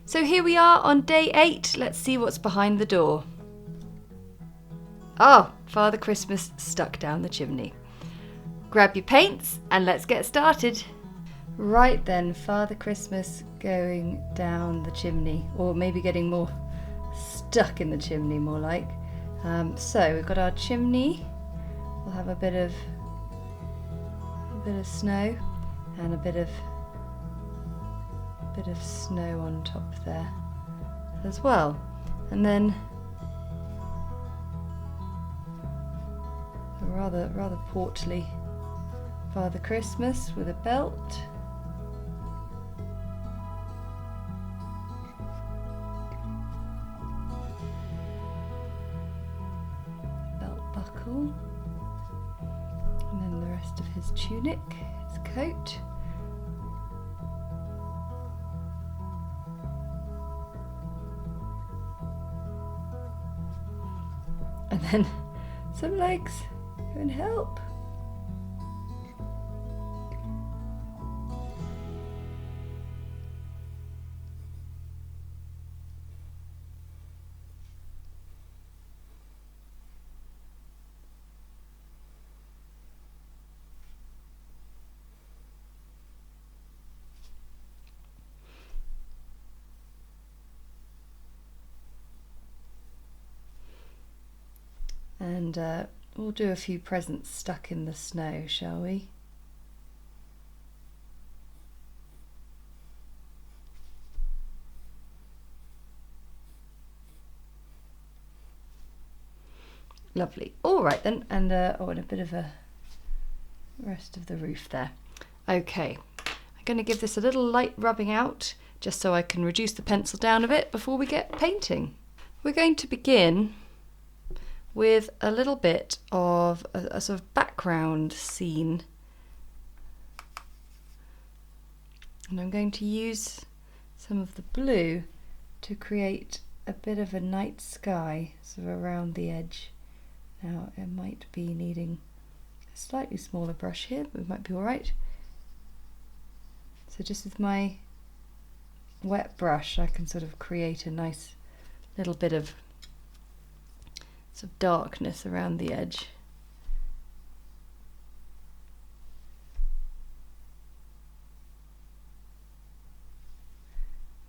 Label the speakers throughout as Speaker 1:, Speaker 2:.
Speaker 1: So here we are on day 8. Let's see what's behind the door. Oh, Father Christmas stuck down the chimney. Grab your paints and let's get started. Right then, Father Christmas going down the chimney, or maybe getting more stuck in the chimney, more like. So we've got our chimney. We'll have a bit of snow and a bit of snow on top there as well, and then a rather portly Father Christmas with a belt. Belt buckle, and then the rest of his tunic, his coat. And then some legs. Go and help. And we'll do a few presents stuck in the snow, shall we? Lovely. All right then, and and a bit of a rest of the roof there. Okay, I'm going to give this a little light rubbing out just so I can reduce the pencil down a bit before we get painting. We're going to begin with a little bit of a sort of background scene. And I'm going to use some of the blue to create a bit of a night sky sort of around the edge. Now it might be needing a slightly smaller brush here, but it might be all right. So just with my wet brush I can sort of create a nice little bit of darkness around the edge.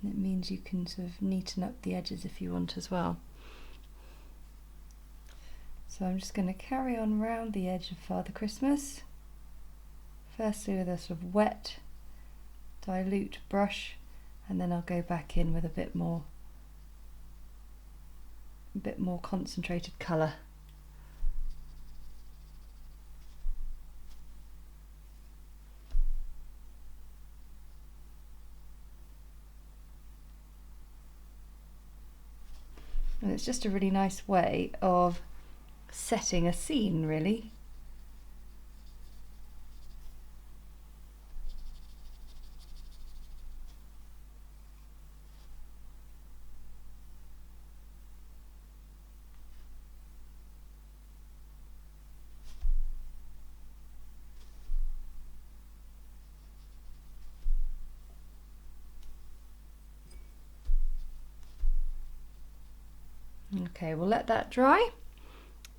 Speaker 1: And it means you can sort of neaten up the edges if you want as well. So I'm just going to carry on round the edge of Father Christmas, firstly with a sort of wet, dilute brush, and then I'll go back in with a bit more concentrated colour. And it's just a really nice way of setting a scene, really. Okay, we'll let that dry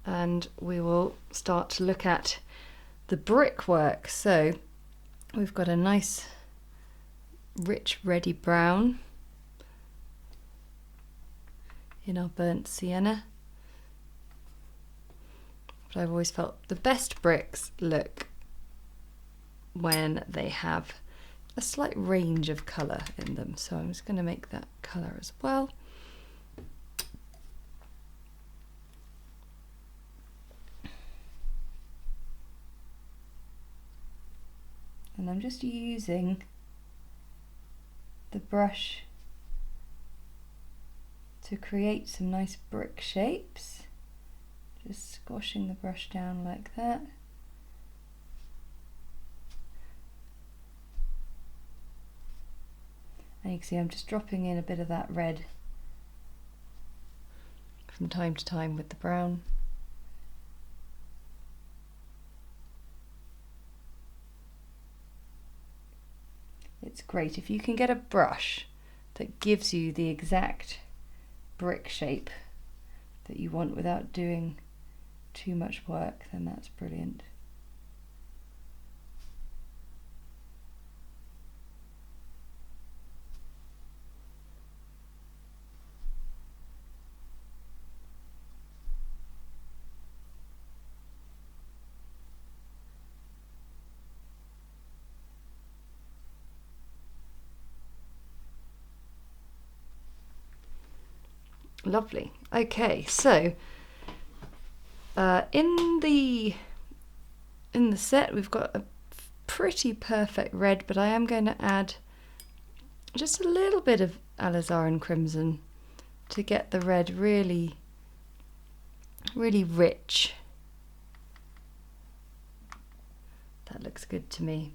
Speaker 1: and we will start to look at the brickwork. So we've got a nice rich reddy brown in our burnt sienna. But I've always felt the best bricks look when they have a slight range of colour in them. So I'm just going to make that colour as well. And I'm just using the brush to create some nice brick shapes. Just squashing the brush down like that. And you can see I'm just dropping in a bit of that red from time to time with the brown. It's great if you can get a brush that gives you the exact brick shape that you want without doing too much work, then that's brilliant. Lovely. Okay, so in the set we've got a pretty perfect red, but I am going to add just a little bit of Alizarin crimson to get the red really, really rich. That looks good to me.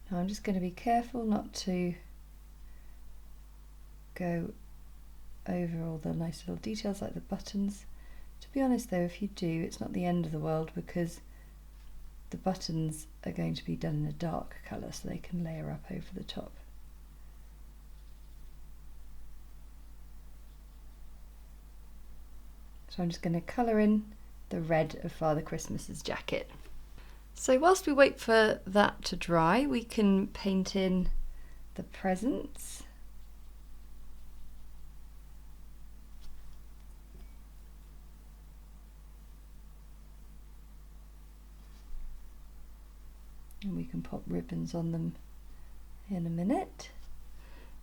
Speaker 1: Now I'm just going to be careful not to go over all the nice little details like the buttons. To be honest though, if you do, it's not the end of the world, because the buttons are going to be done in a dark colour so they can layer up over the top. So I'm just going to colour in the red of Father Christmas's jacket. So whilst we wait for that to dry, we can paint in the presents. And we can pop ribbons on them in a minute.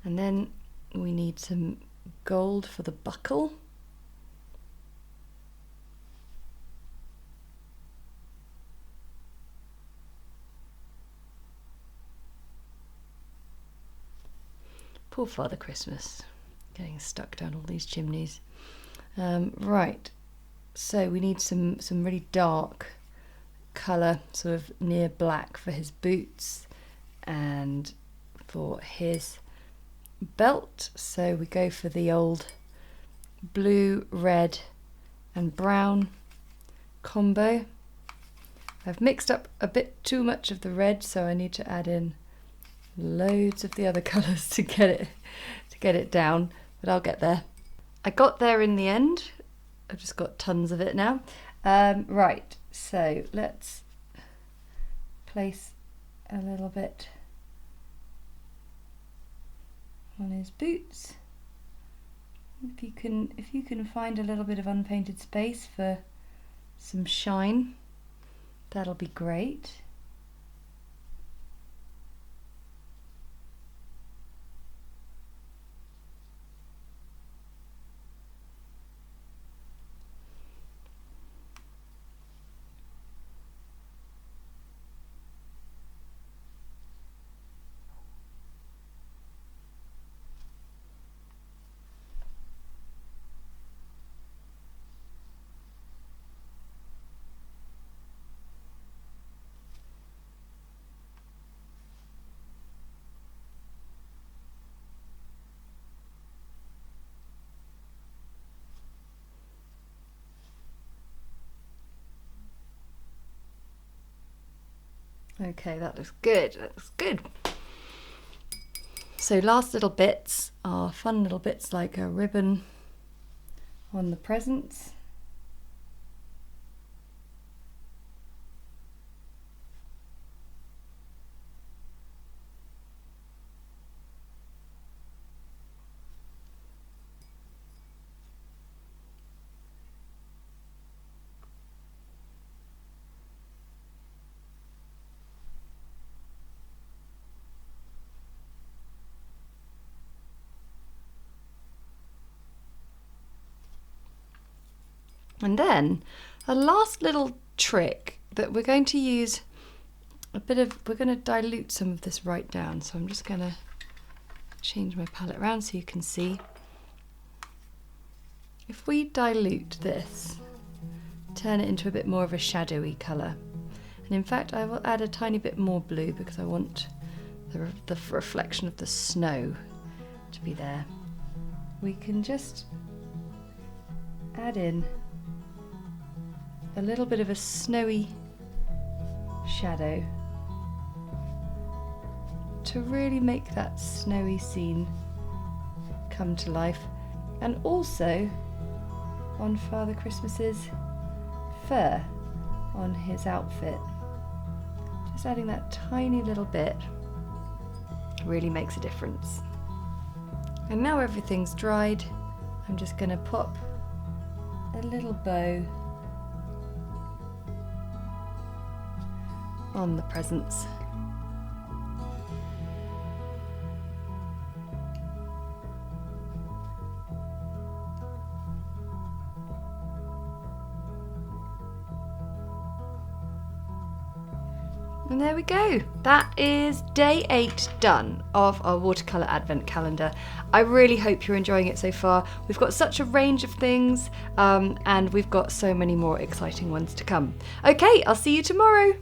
Speaker 1: And then we need some gold for the buckle. Poor Father Christmas, getting stuck down all these chimneys. Right, so we need some really dark colour, sort of near black, for his boots and for his belt. So we go for the old blue, red and brown combo. I've mixed up a bit too much of the red, so I need to add in loads of the other colours to get it down, but I'll get there. I got there in the end. I've just got tons of it now. Right, so let's place a little bit on his boots. If you can find a little bit of unpainted space for some shine, that'll be great. Okay, that looks good. That looks good. So last little bits are fun little bits like a ribbon on the presents. And then a last little trick that we're going to use we're going to dilute some of this right down. So I'm just going to change my palette around so you can see. If we dilute this, turn it into a bit more of a shadowy colour. And in fact, I will add a tiny bit more blue because I want the reflection of the snow to be there. We can just add in a little bit of a snowy shadow to really make that snowy scene come to life. And also on Father Christmas's fur on his outfit. Just adding that tiny little bit really makes a difference. And now everything's dried, I'm just going to pop a little bow on the presents. And there we go. That is day 8 done of our watercolour advent calendar. I really hope you're enjoying it so far. We've got such a range of things and we've got so many more exciting ones to come. Okay, I'll see you tomorrow.